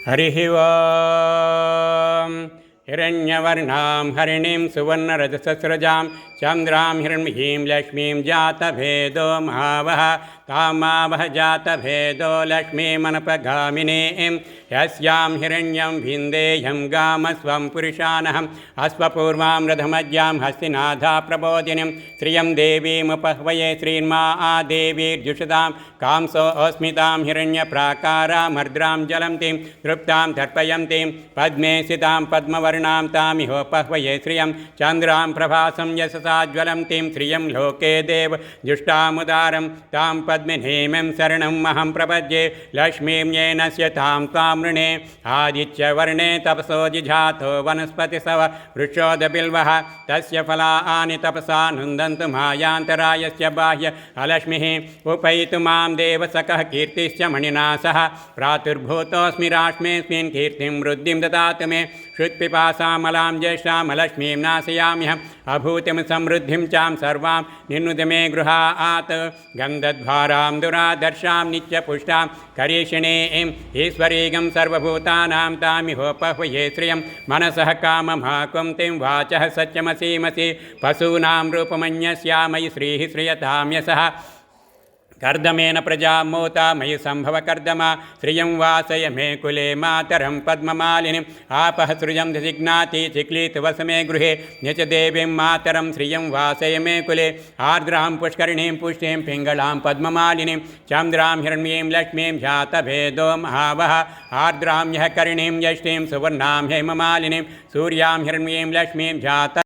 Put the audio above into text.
हरिः ओं हिरण्यवर्णां हरिणीं सुवर्णरजसस्रजां चन्द्रां हिरण्मयीं लक्ष्मीं जातभेदो महावः कामावह जातभेदो लक्ष्मीमनपगामिनीं यस्यां हिरण्यं भिन्देयं गामस्वं पुरुषानहम् अश्वपूर्वां रथमज्ञां हस्तिनाथा प्रबोधिनीं श्रियं देवीमुपह्वये श्रीन्मा आदेवीर्जुषतां कांसो अस्मितां हिरण्यप्राकारामर्द्रां जलन्तीं तृप्तां तर्पयन्तीं पद्मे स्थितां पद्मवर्णां तामिहोपह्वये श्रियं चन्द्रां प्रभासं यशसा ज्वलन्तीं श्रियं लोके देव जुष्टामुदारं तां पद्मिनीं शरणं महं प्रपद्ये लक्ष्मीं येनस्य तां त्वामृणे आदित्यवर्णे तपसो जिझातो वनस्पतिसव वृक्षोदबिल्वः तस्य फलानि तपसा नुन्दन्तु मायान्तरायस्य बाह्य अलक्ष्मीः उपैतु मां देवसकः कीर्तिश्च मणिनासः प्रातुर्भूतोऽस्मि राष्ट्मेऽस्मिन् कीर्तिं वृद्धिं ददातु मे श्रुत्पिपासामलां ज्येष्ठामलक्ष्मीं नाशयाम्यहम् अभूतिं समृद्धिं चां सर्वां निन्नुत मे गृहात् गन्धद्वारां दुरादर्शां नित्यपुष्टां करीषिणीं ईश्वरीगं सर्वभूतानां तामिहोपह्वये श्रियं मनसः काममाकुंतिं वाचः सत्यमसीमसि पशूनां रूपमन्यस्यामयि श्रीः श्रियतां यशः कर्दमेन प्रजा मोता मयि संभव कर्दमा श्रियं वासय मे कुले मातरं पद्ममालिनीम् आपः सृजं धिग्नाति चिक्लीत वसमे गृहे न्यच देवीं मातरं श्रियं वासय मे कुले आर्द्रां पुष्करिणीं पुष्टिं पिङ्गलां पद्ममालिनीं चन्द्रां हिरण्यीं लक्ष्मीं जातभेदो महावः आर्द्रां ह्यः करिणीं यष्टिं सुवर्णां हेममालिनीं सूर्यां हिरण्यीं लक्ष्मीं जात